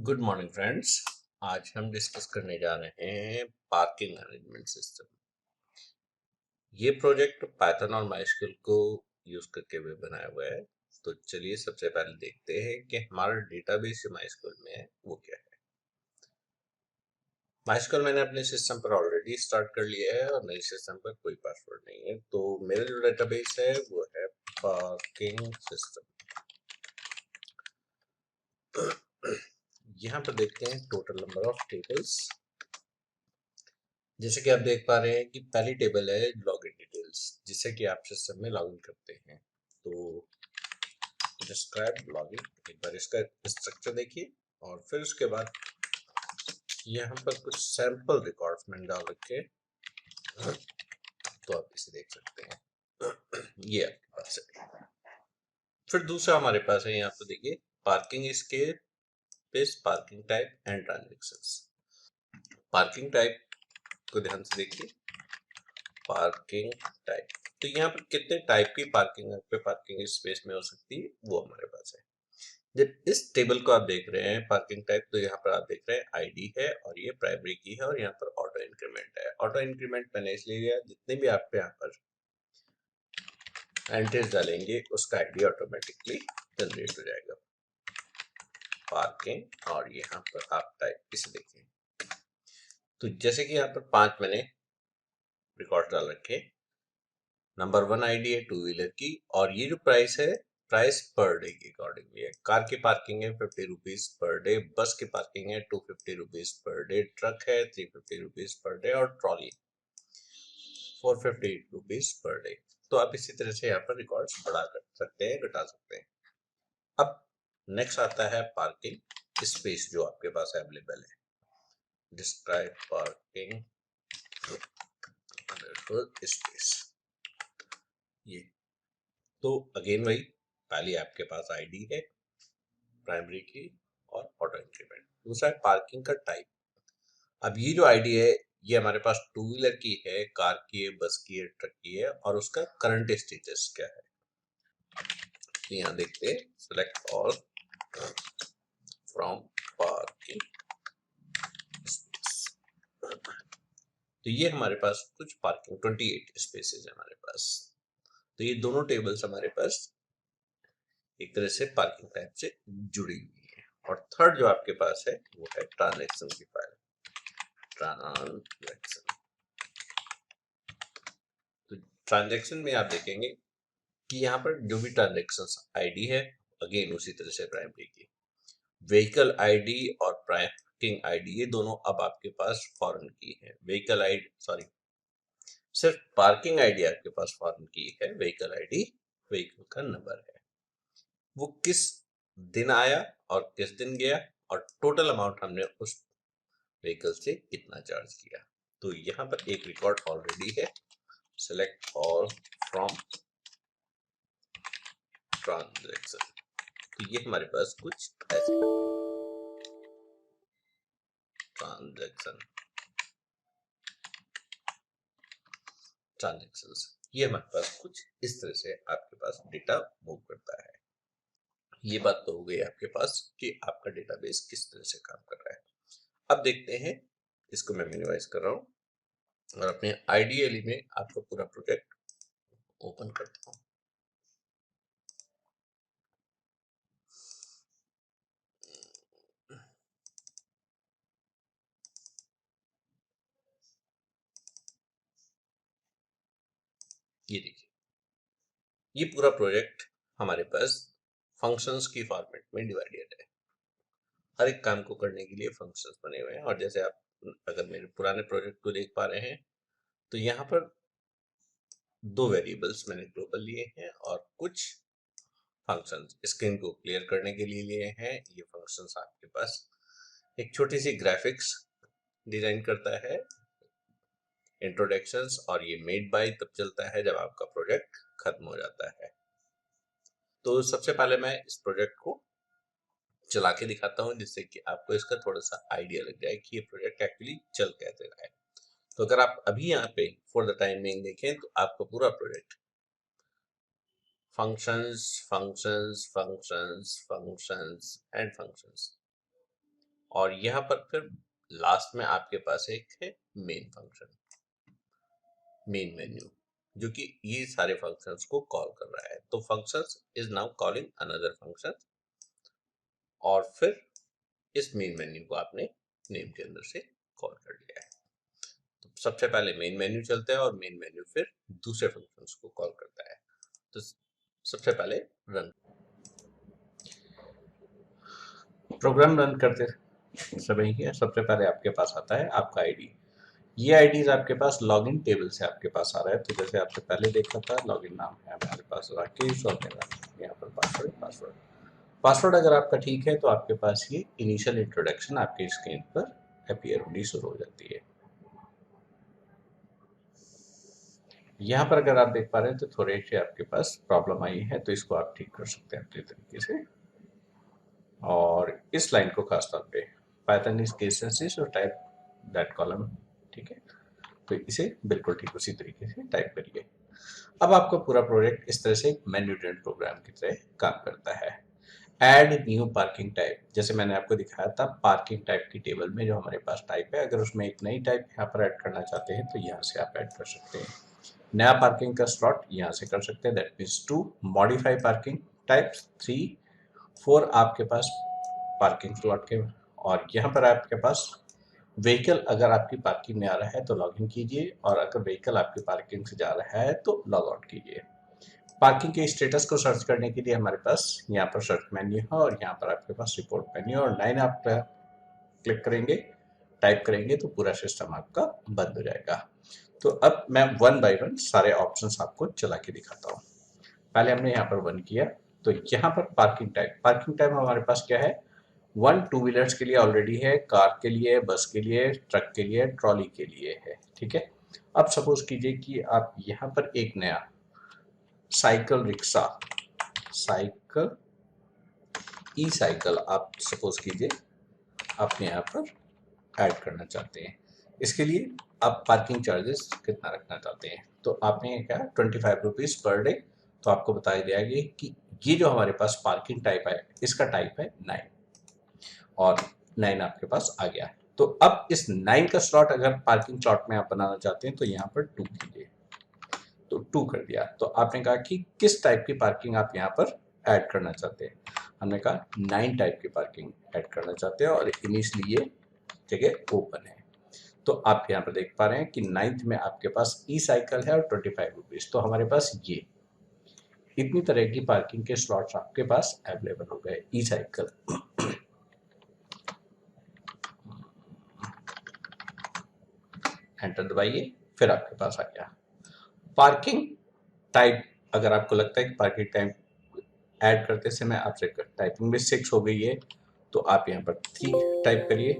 Good morning friends. आज हम discuss करने जा रहे हैं पार्किंग मैनेजमेंट सिस्टम। ये प्रोजेक्ट पाइथन और माइस्क्ल को यूज करके हुए बनाया हुआ है। तो चलिए सबसे पहले देखते हैं कि हमारा डेटाबेस जो माइस्क्ल में है वो क्या है। माइस्क्ल मैंने अपने सिस्टम पर ऑलरेडी स्टार्ट कर लिया है और मेरे सिस्टम पर कोई पासवर्ड नहीं है। तो मेरा जो डेटाबेस है वो है पार्किंग सिस्टम। यहाँ पर देखते हैं टोटल नंबर ऑफ टेबल्स। जैसे कि आप देख पा रहे हैं कि पहली टेबल है लॉगिन डिटेल्स, जिससे कि आप सिस्टम में लॉगिन करते हैं। तो डिस्क्राइब लॉगिन, एक बार इसका स्ट्रक्चर देखिए और फिर उसके बाद यहाँ पर कुछ सैंपल रिकॉर्ड्स मैंने डाल रखे हैं, तो आप इसे देख सकते हैं। ये आपके पास है। फिर दूसरा हमारे पास है, यहाँ पर देखिए parking scale, page, parking type and transactions. Parking type को ध्यान से देखिए। पार्किंग टाइप, तो यहाँ पर कितने टाइप की पार्किंग स्पेस में हो सकती है वो हमारे पास है। जब इस टेबल को आप देख रहे हैं पार्किंग टाइप, तो यहाँ पर आप देख रहे हैं आईडी है और ये प्राइमरी की है और यहाँ पर ऑटो इंक्रीमेंट है। ऑटो इंक्रीमेंट मैंने इसलिए लिया, जितने भी आप यहाँ पर एंट्रीज डालेंगे उसका आईडी ऑटोमेटिकली जनरेट हो जाएगा। पार्किंग और यहाँ पर आप टाइप इसे देखें, तो जैसे कि यहाँ पर 5 मैंने रिकॉर्ड डाल रखे। नंबर 1 आईडी है टू व्हीलर की और ये जो प्राइस है, प्राइस पर डे के अकॉर्डिंगली है। कार की पार्किंग है 50 रुपीज पर डे, बस की पार्किंग है 250 रुपीज पर डे, ट्रक है 350 रुपीज पर डे और ट्रॉली 450 रुपीज पर डे। तो आप इसी तरह से यहाँ पर रिकॉर्ड्स बढ़ा कर सकते हैं, घटा सकते हैं। अब नेक्स्ट आता है पार्किंग स्पेस जो आपके पास अवेलेबल है। Describe parking space. ये तो अगेन वही, पहले आपके पास आईडी है प्राइमरी की और ऑटो इंक्रीमेंट। दूसरा है पार्किंग का टाइप। अब ये जो आईडी है ये हमारे पास टू व्हीलर की है, कार की है, बस की है, ट्रक की है और उसका करंट स्टेटस क्या है। तो यहाँ देखते हैं select all from parking space. तो ये हमारे पास कुछ पार्किंग 28 स्पेसेस है हमारे पास। तो ये दोनों टेबल्स हमारे पास एक तरह से पार्किंग टाइप से जुड़ी हुई है। और थर्ड जो आपके पास है वो है ट्रांजैक्शन की फाइल। ट्रांजैक्शन, तो ट्रांजैक्शन में आप देखेंगे कि यहाँ पर जो भी ट्रांजैक्शन आईडी है अगेन उसी तरह से प्राइमरी की, व्हीकल आईडी और पार्किंग आईडी ये दोनों अब आपके पास फॉरेन की है। व्हीकल आईडी सॉरी, सिर्फ पार्किंग आईडी आपके पास फॉरेन की है, व्हीकल आईडी व्हीकल का नंबर है, वो किस दिन आया और किस दिन गया और टोटल अमाउंट हमने उस व्हीकल से कितना चार्ज किया। तो यहाँ पर एक रिकॉर्ड ऑलरेडी है, सेलेक्ट ऑल फ्रॉम ट्रांजैक्शन। तो ये हमारे पास कुछ ऐसे ट्रांजैक्शन ट्रांजैक्शंस, ये हमारे पास कुछ इस तरह से आपके पास डेटा मूव करता है। ये बात तो हो गई आपके पास कि आपका डेटाबेस किस तरह से काम कर रहा है। अब देखते हैं, इसको मैं मिनिमाइज कर रहा हूँ और अपने आईडीएली में आपका पूरा प्रोजेक्ट ओपन करता हूँ। ये देखिए, ये पूरा प्रोजेक्ट हमारे पास फंक्शंस की फॉर्मेट में डिवाइडेड है। हर एक काम को करने के लिए फंक्शंस बने हुए हैं। और जैसे आप अगर मेरे पुराने प्रोजेक्ट को देख पा रहे हैं, तो यहाँ पर 2 वेरिएबल्स मैंने ग्लोबल लिए हैं और कुछ फंक्शंस स्क्रीन को क्लियर करने के लिए लिए हैं। ये फंक्शंस आपके पास एक छोटी सी ग्राफिक्स डिजाइन करता है, इंट्रोडक्शंस, और ये मेड बाय तब चलता है जब आपका प्रोजेक्ट खत्म हो जाता है। तो सबसे पहले मैं इस प्रोजेक्ट को चला के दिखाता हूँ, जिससे कि आपको इसका थोड़ा सा आइडिया लग जाए कि ये प्रोजेक्ट एक्चुअली चल कैसे रहा है। तो अगर आप अभी यहाँ पे फॉर द टाइम बिंग देखें, तो आपका पूरा project functions functions functions functions and functions, और यहाँ पर फिर लास्ट में आपके पास एक है मेन फंक्शन, मेन मेन्यू, जो कि ये सारे फंक्शंस को कॉल कर रहा है। तो functions is now calling another function, और फिर इस मेन मेन्यू को आपने नेम के अंदर से कॉल कर लिया है। तो सबसे पहले मेन मेन्यू चलता है और मेन मेन्यू फिर दूसरे फंक्शंस को कॉल करता है। तो सबसे पहले रन प्रोग्राम रन करते समय ही सबसे पहले आपके पास आता है आपका आईडी। ये आईडीज आपके पास लॉगिन टेबल से आपके पास आ रहा है। तो जैसे आपसे पहले देखा था, लॉगिन नाम है हमारे पास राकेश और मेरा यहाँ पर पासवर्ड अगर आपका ठीक है तो आपके पास ये इनिशियल इंट्रोडक्शन आपके स्क्रीन पर अपीयर होनी शुरू हो जाती है। यहाँ पर अगर आप देख पा रहे हैं तो थोड़े से आपके पास प्रॉब्लम आई है, तो इसको आप ठीक कर सकते हैं अपने तरीके से। और इस लाइन को खासतौर पे पाइथन इज केस सेंसिटिव और टाइप दैट कॉलम, ठीक है, तो इसे बिल्कुल ठीक उसी तरीके से टाइप करिए। अब आपका पूरा प्रोजेक्ट इस तरह से एक मेन्यू ड्रिवन प्रोग्राम की तरह काम करता है। ऐड न्यू पार्किंग टाइप, जैसे मैंने आपको दिखाया था पार्किंग टाइप की टेबल में जो हमारे पास टाइप है, अगर उसमें एक नई टाइप यहाँ पर ऐड करना चाहते हैं तो यहाँ से आप ऐड कर सकते हैं। नया पार्किंग का स्लॉट यहाँ से कर सकते हैं, that means 2 modify parking types 3 4 आपके पास पार्किंग स्लॉट के। और यहाँ पर आपके पास व्हीकल अगर आपकी पार्किंग में आ रहा है तो लॉग इन कीजिए, और अगर व्हीकल आपकी पार्किंग से जा रहा है तो लॉग आउट कीजिए। पार्किंग के स्टेटस को सर्च करने के लिए हमारे पास यहाँ पर सर्च मेन्यू है, और यहाँ पर आपके पास रिपोर्ट मेन्यू, और 9 आप क्लिक करेंगे, टाइप करेंगे तो पूरा सिस्टम आपका बंद हो जाएगा। तो अब मैं वन बाय वन सारे ऑप्शंस आपको चला के दिखाता हूँ। पहले हमने यहाँ पर 1 किया, तो यहाँ पर पार्किंग टाइप हमारे पास क्या है, 1 टू व्हीलर्स के लिए ऑलरेडी है, कार के लिए, बस के लिए, ट्रक के लिए, ट्रॉली के लिए है, ठीक है। अब सपोज कीजिए कि आप यहाँ पर एक नया साइकिल रिक्शा, साइकिल ई साइकिल आप सपोज कीजिए आपने यहाँ पर ऐड करना चाहते हैं। इसके लिए आप पार्किंग चार्जेस कितना रखना चाहते हैं, तो आपने क्या 25 रुपीज़ पर डे, तो आपको बताया जाएगा कि ये जो हमारे पास पार्किंग टाइप है इसका टाइप है 9, और 9 आपके पास आ गया। तो अब इस 9 का स्लॉट अगर पार्किंग स्लॉट में आप बनाना चाहते हैं तो यहाँ पर 2 कीजिए, तो 2 कर दिया। तो आपने कहा कि किस टाइप की पार्किंग आप यहाँ पर ऐड करना चाहते हैं, हमने कहा 9 टाइप की पार्किंग ऐड करना चाहते हैं, और इनिशियली ये जगह ओपन है। तो आप यहाँ पर देख पा रहे हैं कि 9th में आपके पास ई साइकिल है और 25 रुपीज़, तो हमारे पास ये इतनी तरह की पार्किंग के स्लॉट्स आपके पास अवेलेबल हो गए ई साइकिल। एंटर दबाइए, फिर आपके पास आ गया पार्किंग टाइप। अगर आपको लगता है कि पार्किंग टाइप ऐड करते समय आपसे टाइपिंग में 6 हो गई है, तो आप यहाँ पर 3 टाइप करिए,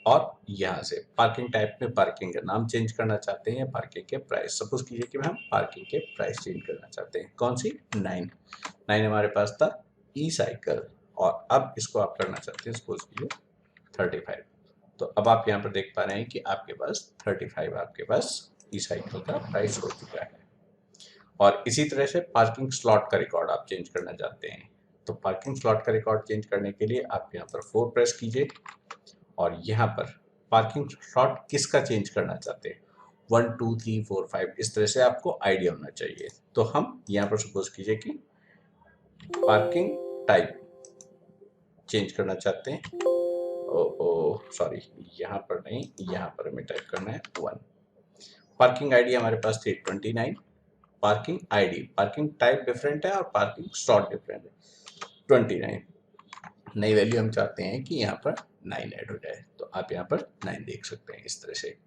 और यहाँ से पार्किंग टाइप में पार्किंग का नाम चेंज करना चाहते हैं, पार्किंग के प्राइस, सपोज कीजिए कि हम पार्किंग के प्राइस चेंज करना चाहते हैं, कौन सी 9 हमारे पास था ई साइकिल, और अब इसको आप करना चाहते हैं सपोज कीजिए 35। तो अब आप यहाँ पर देख पा रहे हैं कि आपके पास 35 आपके पास ई साइकिल का प्राइस हो चुका है। और इसी तरह से पार्किंग स्लॉट का रिकॉर्ड आप चेंज करना चाहते हैं, तो पार्किंग स्लॉट का रिकॉर्ड चेंज करने के लिए आप यहाँ पर 4 प्रेस कीजिए, और यहाँ पर पार्किंग स्लॉट किसका चेंज करना चाहते हैं, 1 2 3 4 5 इस तरह से आपको आइडिया होना चाहिए। तो हम यहाँ पर सपोज कीजिए कि पार्किंग टाइप चेंज करना चाहते हैं, ओ सॉरी, यहाँ पर नहीं, यहाँ पर हमें टाइप करना है 1। पार्किंग आईडी हमारे पास थी 29, parking ID, parking type different है और पार्किंग स्लॉट डिफरेंट है 29। नई वैल्यू हम चाहते हैं कि यहाँ पर 9 ऐड हो जाए, तो आप यहाँ पर 9 देख सकते हैं इस तरह से।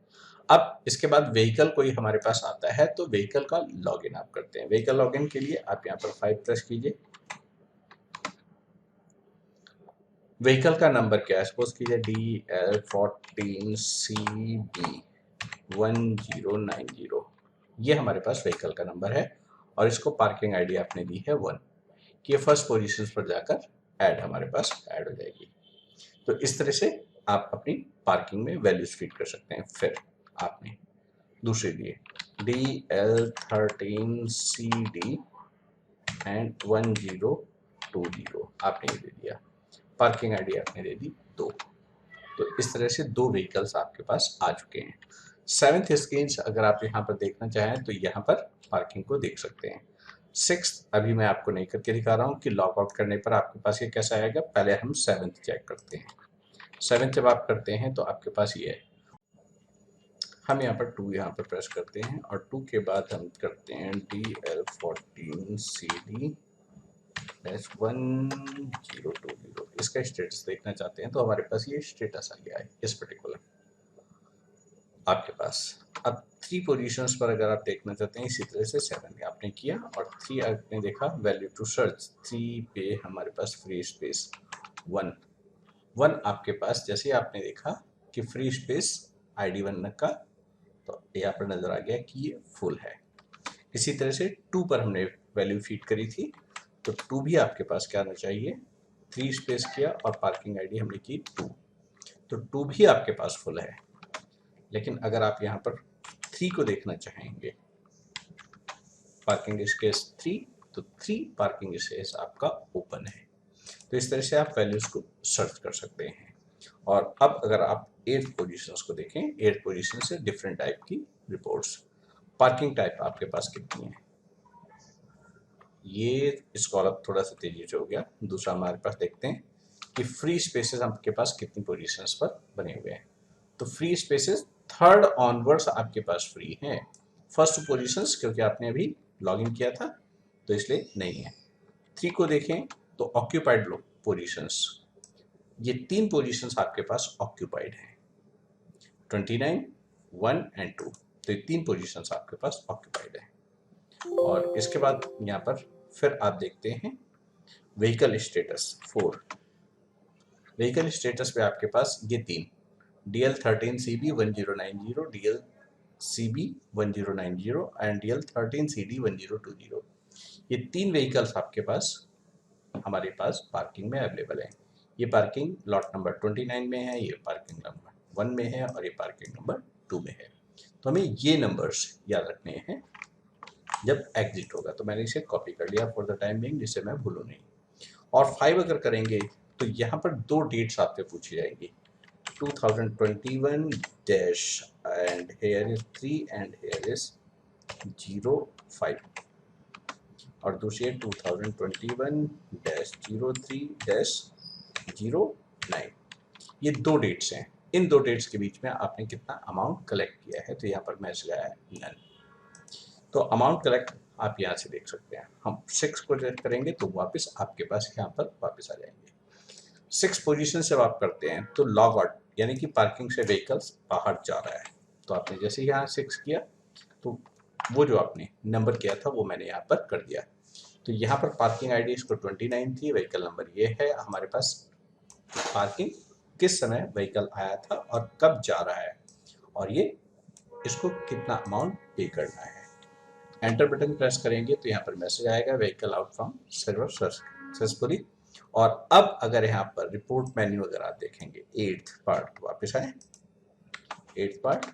अब इसके बाद व्हीकल कोई हमारे पास आता है तो व्हीकल का लॉगिन आप करते हैं। व्हीकल लॉगिन के लिए आप यहाँ पर 5 प्रेस कीजिए। व्हीकल का नंबर क्या है, सपोज कीजिए DL14CB1090, ये हमारे पास व्हीकल का नंबर है, और इसको पार्किंग आईडी आपने दी है 1, कि ये फर्स्ट पोजीशन पर जाकर ऐड हमारे पास ऐड हो जाएगी। तो इस तरह से आप अपनी पार्किंग में वैल्यूज फीड कर सकते हैं। फिर आपने दूसरे दिए DL13CD एंड 1020, आपने ये दे दिया। पार्किंग आईडी आपने दे दी 2। तो इस तरह से 2 व्हीकल्स आपके पास आ चुके हैं। 7th स्क्रीन अगर आप यहाँ पर देखना चाहें तो यहाँ पर पार्किंग को देख सकते हैं। 6th अभी मैं आपको नहीं करके दिखा रहा हूँ कि लॉग आउट करने पर आपके पास ये कैसा आएगा। पहले हम 7th चेक करते हैं। 7th जब आप करते हैं तो आपके पास ये है। हम यहाँ पर 2 यहाँ पर प्रेस करते हैं और 2 के बाद हम करते हैं DL14CD-1020। इसका स्टेटस देखना चाहते हैं तो हमारे पास ये स्टेटस आ गया है इस पर्टिकुलर आपके पास। अब 3 पोजीशंस पर अगर आप देखना चाहते हैं इसी तरह से 7 आपने किया और 3 आपने देखा वैल्यू टू सर्च। 3 पे हमारे पास फ्री स्पेस 1 आपके पास जैसे आपने देखा कि फ्री स्पेस ID 1 का तो यहाँ पर नजर आ गया कि ये फुल है। इसी तरह से 2 पर हमने वैल्यू फीड करी थी तो 2 भी आपके पास क्या आना चाहिए। 3 स्पेस किया और पार्किंग आईडी हमने की 2 तो 2 भी आपके पास फुल है। लेकिन अगर आप यहाँ पर 3 को देखना चाहेंगे पार्किंग स्पेस 3 तो 3 पार्किंग स्पेस आपका ओपन है। तो इस तरह से आप वैल्यूज को सर्च कर सकते हैं। और अब अगर आप 8th पोजीशंस को देखें 8th पोजीशन से डिफरेंट टाइप की रिपोर्ट्स। पार्किंग टाइप आपके पास कितनी है ये इसको अलग थोड़ा सा तेजी से हो गया। दूसरा हमारे पास देखते हैं कि फ्री स्पेसेस आपके पास कितनी पोजीशंस पर बने हुए हैं। तो फ्री स्पेसेस 3rd ऑनवर्ड्स आपके पास फ्री हैं। फर्स्ट पोजीशंस क्योंकि आपने अभी लॉगिन किया था तो इसलिए नहीं है। 3 को देखें तो ऑक्यूपाइड पोजीशंस ये 3 पोजीशंस आपके पास ऑक्यूपाइड हैं 29, 1 एंड 2। तो ये 3 पोजीशंस आपके पास ऑक्यूपाइड है। और इसके बाद यहाँ पर फिर आप देखते हैं व्हीकल स्टेटस 4। व्हीकल स्टेटस पे आपके पास ये 3 DL13CB1090, DLCB1090 एंड DL13CD1020। ये 3 व्हीकल्स आपके पास हमारे पास पार्किंग में अवेलेबल है। ये पार्किंग लॉट नंबर 29 में है, ये पार्किंग नंबर 1 में है और ये पार्किंग नंबर 2 में है। तो हमें ये नंबर्स याद रखने हैं जब एग्जिट होगा। तो मैंने इसे कॉपी कर लिया फॉर द टाइम बिंग जिससे मैं भूलूं नहीं। और 5 अगर करेंगे तो यहाँ पर 2 डेट्स आपसे पूछी जाएंगी 2021 dash and here is 3 and here is 05 और दूसरी है 2021-03-09। ये 2 डेट्स हैं। इन 2 डेट्स के बीच में आपने कितना अमाउंट कलेक्ट किया है तो यहाँ पर मैसेज आया है नन। तो अमाउंट कलेक्ट आप यहाँ से देख सकते हैं। हम 6 को चेक करेंगे तो वापस आपके पास यहाँ पर वापस आ जाएंगे। 6 पोजीशन से आप करते हैं तो लॉग आउट यानी कि पार्किंग से व्हीकल्स बाहर जा रहा है। तो आपने जैसे यहाँ 6 किया तो वो जो आपने नंबर किया था वो मैंने यहाँ पर कर दिया। तो यहाँ पर पार्किंग आईडी इसको 29 थी, व्हीकल नंबर ये है हमारे पास। पार्किंग किस समय व्हीकल आया था और कब जा रहा है और ये इसको कितना अमाउंट पे करना है। एंटर बटन प्रेस करेंगे तो यहाँ पर मैसेज आएगा vehicle out from server successfully. और अब अगर यहाँ पर रिपोर्ट मेन्यू अगर आप देखेंगे 8th पार्ट वापस आए 8th पार्ट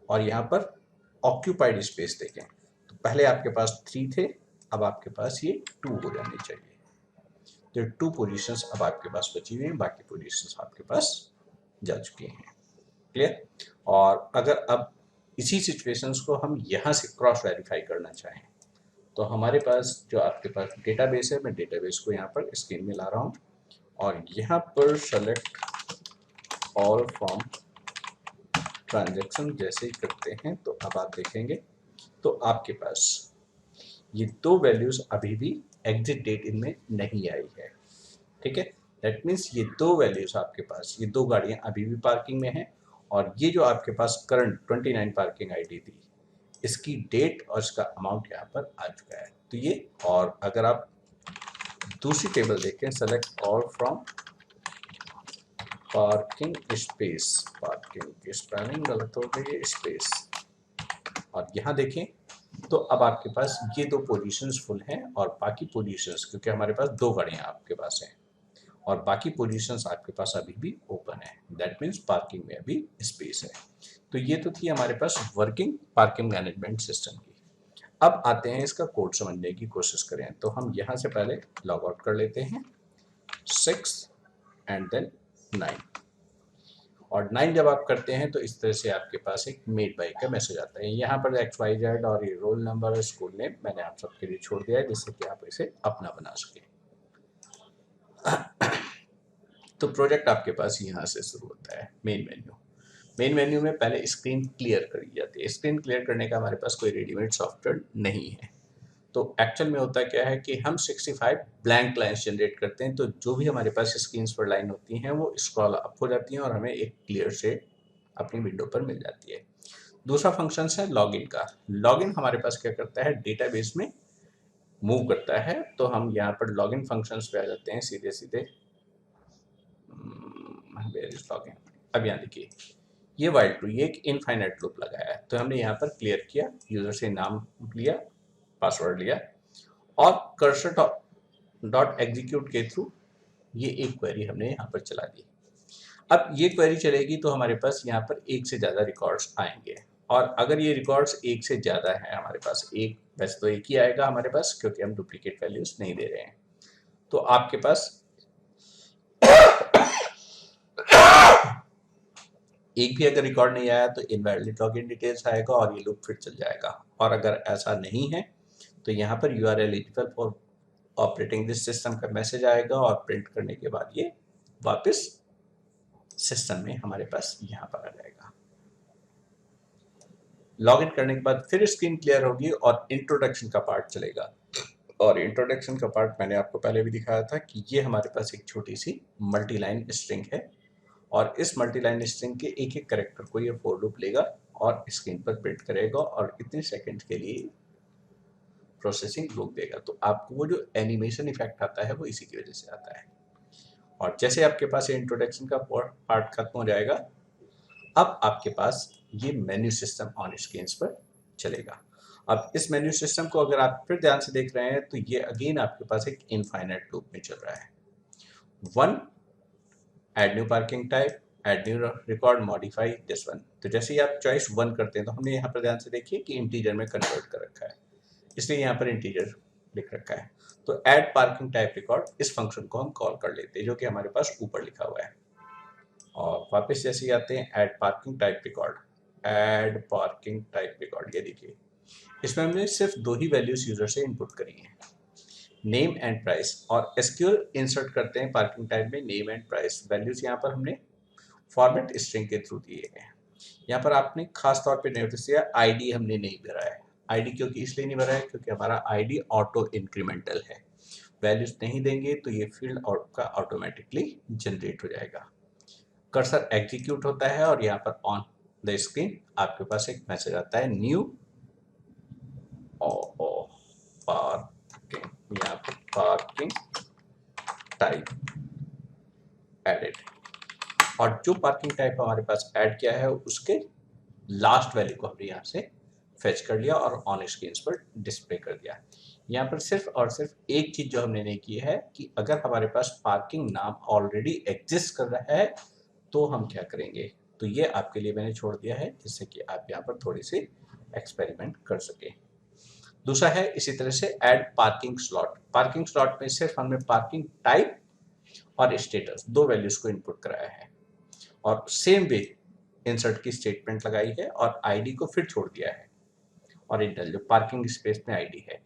और यहाँ पर ऑक्यूपाइड स्पेस देखें तो पहले आपके पास 3 थे अब आपके पास ये 2 हो जाने चाहिए। तो 2 पोजीशंस अब आपके पास बची हुई हैं, बाकी पोजीशंस आपके पास जा चुकी हैं। क्लियर। और अगर अब इसी सिचुएशंस को हम यहाँ से क्रॉस वेरीफाई करना चाहें तो हमारे पास जो आपके पास डेटाबेस है मैं डेटाबेस को यहाँ पर स्क्रीन में ला रहा हूँ और यहाँ पर सेलेक्ट ऑल फ्रॉम ट्रांजैक्शन जैसे ही करते हैं तो अब आप देखेंगे तो आपके पास ये 2 वैल्यूज अभी भी एग्जिट डेट इनमें नहीं आई है। ठीक है, दैट मीन्स ये 2 वैल्यूज आपके पास ये 2 गाड़ियां अभी भी पार्किंग में हैं और ये जो आपके पास करंट 29 पार्किंग आईडी थी इसकी डेट और इसका अमाउंट यहाँ पर आ चुका है। तो ये और अगर आप दूसरी टेबल देखें select all from parking space, parking की स्पेलिंग गलत हो गई है स्पेस, और यहाँ देखें तो अब आपके पास ये 2 पोजीशंस फुल हैं और बाकी पोजीशंस क्योंकि हमारे पास 2 गाड़ियाँ आपके पास हैं और बाकी पोजीशंस आपके पास अभी भी ओपन है। दैट मीन्स पार्किंग में अभी स्पेस है। तो ये तो थी हमारे पास वर्किंग पार्किंग मैनेजमेंट सिस्टम की। अब आते हैं इसका कोड समझने की कोशिश करें तो हम यहाँ से पहले लॉग आउट कर लेते हैं 6 एंड देन 9। और 9 जब आप करते हैं तो इस तरह से आपके पास एक मेड बाई का मैसेज आता है। यहाँ पर XYZ और ये रोल नंबर और स्कूल नेम मैंने आप सबके लिए छोड़ दिया है, जिससे कि आप इसे अपना बना सकें। तो प्रोजेक्ट आपके पास यहाँ से शुरू होता है। मेन मेन्यू में पहले स्क्रीन क्लियर करी जाती है। स्क्रीन क्लियर करने का हमारे पास कोई रेडीमेड सॉफ्टवेयर नहीं है। तो एक्चुअल में होता क्या है कि हम 65 ब्लैंक लाइन्स जनरेट करते हैं, तो जो भी हमारे पास स्क्रीन पर लाइन होती हैं वो स्क्रॉल अप हो जाती हैं और हमें एक क्लियर से अपनी विंडो पर मिल जाती है। दूसरा फंक्शन है लॉगिन का। लॉगिन हमारे पास क्या करता है, डेटाबेस में मूव करता है। तो हम यहाँ पर लॉगिन फंक्शंस पे आ जाते हैं सीधे सीधे। Where is login. अब यहाँ देखिए, ये वाइल ट्रू, ये एक इनफाइनाइट लूप लगाया है। तो हमने यहाँ पर क्लियर किया, यूजर से नाम लिया, पासवर्ड लिया और कर्सर डॉट एग्जीक्यूट के थ्रू ये एक क्वेरी हमने यहाँ पर चला दी। अब ये क्वेरी चलेगी तो हमारे पास यहाँ पर एक से ज़्यादा रिकॉर्ड्स आएंगे, और अगर ये रिकॉर्ड्स एक से ज़्यादा है हमारे पास, एक वैसे तो एक ही आएगा हमारे पास क्योंकि हम डुप्लीकेट वैल्यूज नहीं दे रहे हैं, तो आपके पास एक भी अगर रिकॉर्ड नहीं आया तो इनवैलिड लॉगिन डिटेल्स आएगा और ये लूप फिर चल जाएगा। और अगर ऐसा नहीं है तो यहाँ पर you are eligible for operating this system का मैसेज आएगा और प्रिंट करने के बाद ये वापस सिस्टम में हमारे पास यहाँ पर आ जाएगा। लॉगिन करने के बाद फिर स्क्रीन क्लियर होगी और इंट्रोडक्शन का पार्ट चलेगा। और इंट्रोडक्शन का पार्ट मैंने आपको पहले भी दिखाया था कि ये हमारे पास एक छोटी सी मल्टी लाइन स्ट्रिंग है, और इस मल्टी लाइन स्ट्रिंग के एक एक कैरेक्टर को ये फॉर लूप लेगा और स्क्रीन पर प्रिंट करेगा और इतने सेकंड के लिए प्रोसेसिंग रोक देगा। तो आपको वो जो एनिमेशन इफेक्ट आता है वो इसी की वजह से आता है। और जैसे आपके पास ये इंट्रोडक्शन का पार्ट खत्म हो जाएगा, अब आपके पास ये मेन्यू सिस्टम ऑन स्क्रीन पर चलेगा। अब इस मेन्यू सिस्टम को अगर आप फिर ध्यान से देख रहे हैं तो ये अगेन आपके पास एक इनफाइनाइट लूप में चल रहा है। 1 add new parking type, add new record, modify this one. तो जैसे ही आप चॉइस 1 करते हैं तो हमने यहाँ पर ध्यान से देखिए कि इंटीजर में कन्वर्ट कर रखा है, इसलिए यहाँ पर इंटीजर लिख रखा है। तो ऐड पार्किंग टाइप रिकॉर्ड, इस फंक्शन को हम कॉल कर लेते हैं जो कि हमारे पास ऊपर लिखा हुआ है। और वापस जैसे ही आते हैं add parking type record, add parking type record, ये देखिए इसमें हमने सिर्फ 2 ही वैल्यूज यूजर से इनपुट करी हैं, नेम एंड प्राइस। और एसक्यूएल इंसर्ट करते हैं पार्किंग टाइप में नेम एंड प्राइस वैल्यूज यहाँ पर हमने फॉर्मेट स्ट्रिंग के थ्रू दिए हैं। यहाँ पर आपने खास तौर पे नोटिस किया आईडी हमने नहीं भरा है। आईडी क्योंकि इसलिए नहीं भरा है क्योंकि हमारा आईडी ऑटो इंक्रीमेंटल है, वैल्यूज नहीं देंगे तो ये फील्ड का ऑटोमेटिकली जनरेट हो जाएगा। कर्सर एग्जीक्यूट होता है और यहाँ पर ऑन द स्क्रीन आपके पास एक मैसेज आता है न्यू पार्किंग, यहाँ पर पार्किंग टाइप एडेड। और जो पार्किंग टाइप हमारे पास ऐड किया है उसके लास्ट वैल्यू को हमने यहाँ से फेच कर लिया और ऑन स्क्रीन पर डिस्प्ले कर दिया। यहाँ पर सिर्फ और सिर्फ एक चीज जो हमने नहीं की है कि अगर हमारे पास पार्किंग नाम ऑलरेडी एग्जिस्ट कर रहा है तो हम क्या करेंगे, तो ये आपके लिए मैंने छोड़ दिया है जिससे कि आप यहाँ पर थोड़ी सी एक्सपेरिमेंट कर सके। दूसरा है इसी तरह से add parking slot. Parking slot में सिर्फ हमने पार्किंग टाइप और स्टेटस 2 वैल्यूज को इनपुट कराया है और सेम वे इंसर्ट की स्टेटमेंट लगाई है और आईडी को फिर छोड़ दिया है। ओरिजिनल जो पार्किंग स्पेस में आईडी है,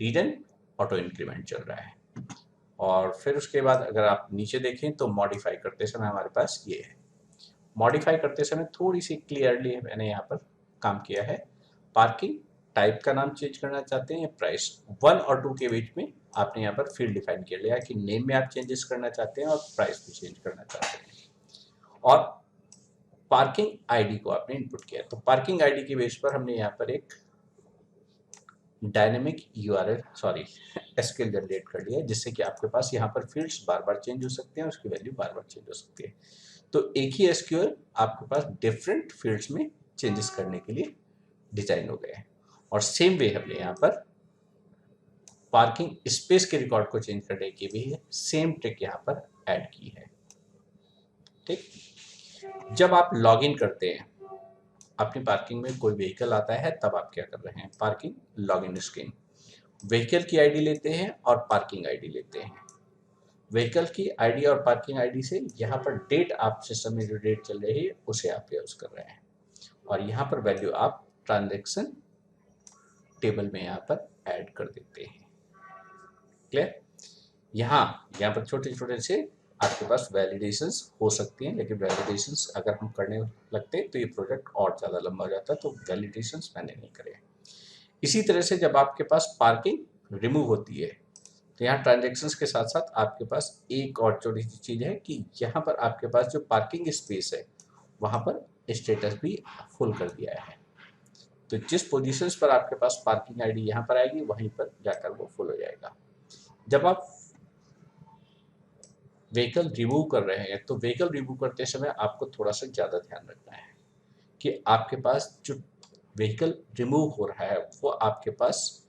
रीजन ऑटो इंक्रीमेंट चल रहा है। और फिर उसके बाद अगर आप नीचे देखें तो मॉडिफाई करते समय हमारे पास ये है। मॉडिफाई करते समय थोड़ी सी क्लियरली मैंने यहाँ पर काम किया है। पार्किंग टाइप का नाम चेंज करना चाहते हैं या प्राइस, 1 और 2 के बीच में आपने यहाँ पर फील्ड डिफाइन कर लिया कि नेम में आप चेंजेस करना चाहते हैं और प्राइस भी चेंज करना चाहते हैं। और पार्किंग आईडी को आपने इनपुट किया, तो पार्किंग आईडी के बेस पर हमने यहाँ पर एक डायनेमिक एसक्यूएल जनरेट कर लिया जिससे कि आपके पास यहाँ पर फील्ड्स बार बार चेंज हो सकते हैं, उसकी वैल्यू बार बार चेंज हो सकती है। तो एक ही एसक्यूएल आपके पास डिफरेंट फील्ड्स में चेंजेस करने के लिए डिजाइन हो गए हैं। और सेम वे हमने यहाँ पर पार्किंग स्पेस के रिकॉर्ड को चेंज करने की भी सेम ट्रिक यहाँ पर ऐड की है। ठीक, जब आप लॉगिन करते हैं अपनी पार्किंग में कोई व्हीकल आता है तब आप क्या कर रहे हैं, पार्किंग लॉगिन स्क्रीन, व्हीकल की आईडी लेते हैं और पार्किंग आईडी लेते हैं। व्हीकल की आईडी और पार्किंग आईडी से यहाँ पर डेट, आप सिस्टम में जो डेट चल रही है उसे आप यूज कर रहे हैं, और यहाँ पर वैल्यू आप ट्रांजैक्शन टेबल में यहाँ पर ऐड कर देते हैं। क्लियर? यहाँ पर छोटे छोटे से आपके पास वैलिडेशंस हो सकती हैं, लेकिन वैलिडेशंस अगर हम करने लगते हैं तो ये प्रोजेक्ट और ज़्यादा लंबा हो जाता है, तो वैलिडेशंस मैंने नहीं करे। इसी तरह से जब आपके पास पार्किंग रिमूव होती है तो यहाँ ट्रांजेक्शन्स के साथ साथ आपके पास एक और छोटी सी चीज़ है कि यहाँ पर आपके पास जो पार्किंग स्पेस है वहाँ पर स्टेटस भी फुल कर दिया है। तो जिस पोजीशंस पर आपके पास पार्किंग आईडी यहाँ पर आएगी वहीं पर जाकर वो फुल हो जाएगा। जब आप व्हीकल रिमूव कर रहे हैं तो व्हीकल रिमूव करते समय आपको थोड़ा सा ज़्यादा ध्यान रखना है कि आपके पास जो व्हीकल रिमूव हो रहा है वो आपके पास,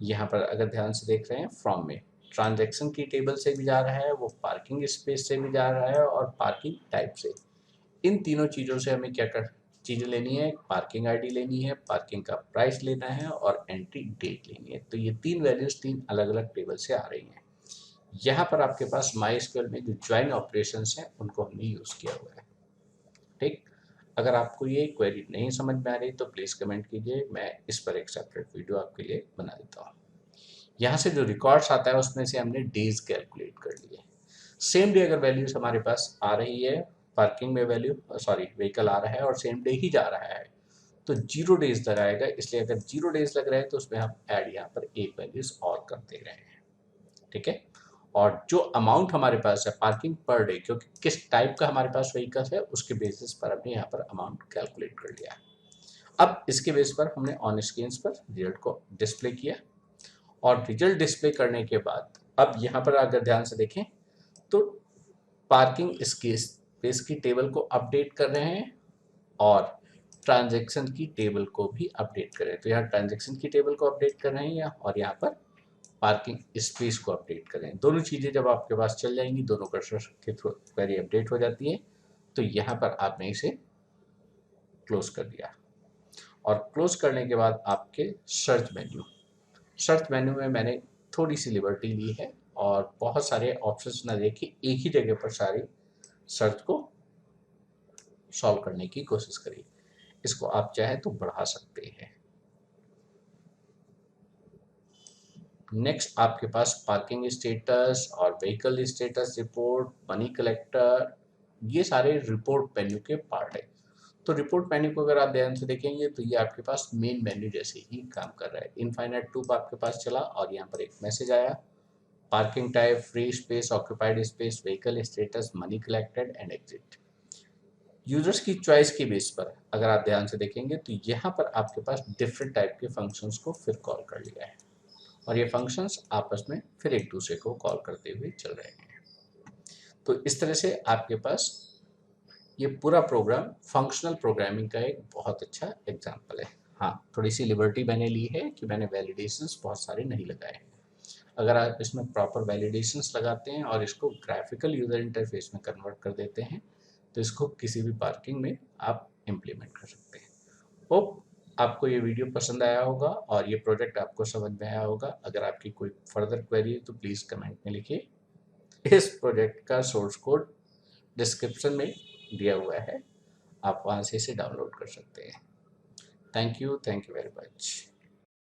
यहाँ पर अगर ध्यान से देख रहे हैं, फ्रॉम में ट्रांजैक्शन की टेबल से भी जा रहा है, वो पार्किंग स्पेस से भी जा रहा है, और पार्किंग टाइप से। इन तीनों चीज़ों से हमें क्या कर चीज़ें लेनी है, पार्किंग आईडी लेनी है, पार्किंग का प्राइस लेना है, और एंट्री डेट लेनी है। तो ये तीन वैल्यूज तीन अलग अलग टेबल से आ रही हैं। यहाँ पर आपके पास MySQL में जो ज्वाइन ऑपरेशंस हैं उनको हमने यूज़ किया हुआ है। ठीक, अगर आपको ये क्वेरी नहीं समझ में आ रही तो प्लीज़ कमेंट कीजिए, मैं इस पर एक सेपरेट वीडियो आपके लिए बना देता हूँ। यहाँ से जो रिकॉर्ड्स आता है उसमें से हमने डेज कैलकुलेट कर लिए। सेम डे अगर वैल्यूज हमारे पास आ रही है, पार्किंग में वैल्यू व्हीकल आ रहा है और सेम डे ही जा रहा है, तो 0 डेज लगाएगा। इसलिए अगर 0 डेज लग रहे हैं तो उसमें हम ऐड यहाँ पर एक वैल्यूज और कर दे रहे हैं। ठीक है, और जो अमाउंट हमारे पास है पार्किंग पर डे, क्योंकि किस टाइप का हमारे पास व्हीकल है उसके बेसिस पर हमने यहाँ पर अमाउंट कैलकुलेट कर लिया। अब इसके बेस पर हमने ऑन स्क्रीन पर रिजल्ट को डिस्प्ले किया, और रिजल्ट डिस्प्ले करने के बाद अब यहाँ पर अगर ध्यान से देखें तो पार्किंग स्पेस की टेबल को अपडेट कर रहे हैं और ट्रांजैक्शन की टेबल को भी अपडेट कर रहे हैं। तो यहाँ ट्रांजैक्शन की टेबल को अपडेट कर रहे हैं और यहाँ पर पार्किंग स्पेस को अपडेट कर रहे हैं। दोनों चीज़ें जब आपके पास चल जाएंगी, दोनों कर्सर के थ्रू क्वेरी अपडेट हो जाती है, तो यहाँ पर आपने इसे क्लोज कर दिया। और क्लोज करने के बाद आपके सर्च मेन्यू में मैंने थोड़ी सी लिबर्टी ली है और बहुत सारे ऑप्शंस ना देके एक ही जगह पर सारी सर्च को सॉल्व करने की कोशिश करी। इसको आप चाहे तो बढ़ा सकते हैं। नेक्स्ट आपके पास पार्किंग स्टेटस और vehicle status report, money collector, ये सारे रिपोर्ट मेन्यू के पार्ट है। तो रिपोर्ट मेन्यू को अगर आप ध्यान से देखेंगे तो ये आपके पास मेन मेन्यू जैसे ही काम कर रहा है। इनफाइनाइट टूब आपके पास चला और यहाँ पर एक मैसेज आया, parking type, free space, occupied space, vehicle status, money collected and exit. Users की चॉइस के बेस पर अगर आप ध्यान से देखेंगे तो यहाँ पर आपके पास डिफरेंट टाइप के फंक्शंस को फिर कॉल कर लिया है, और ये फंक्शंस आपस में फिर एक दूसरे को कॉल करते हुए चल रहे हैं। तो इस तरह से आपके पास ये पूरा प्रोग्राम फंक्शनल प्रोग्रामिंग का एक बहुत अच्छा एग्जाम्पल है। हाँ, थोड़ी सी लिबर्टी मैंने ली है कि मैंने वैलिडेशंस बहुत सारे नहीं लगाए हैं। अगर आप इसमें प्रॉपर वैलिडेशंस लगाते हैं और इसको ग्राफिकल यूजर इंटरफेस में कन्वर्ट कर देते हैं तो इसको किसी भी पार्किंग में आप इम्प्लीमेंट कर सकते हैं। होप आपको ये वीडियो पसंद आया होगा और ये प्रोजेक्ट आपको समझ में आया होगा। अगर आपकी कोई फर्दर क्वेरी है तो प्लीज़ कमेंट में लिखिए। इस प्रोजेक्ट का सोर्स कोड डिस्क्रिप्शन में दिया हुआ है, आप वहाँ से इसे डाउनलोड कर सकते हैं। Thank you very much.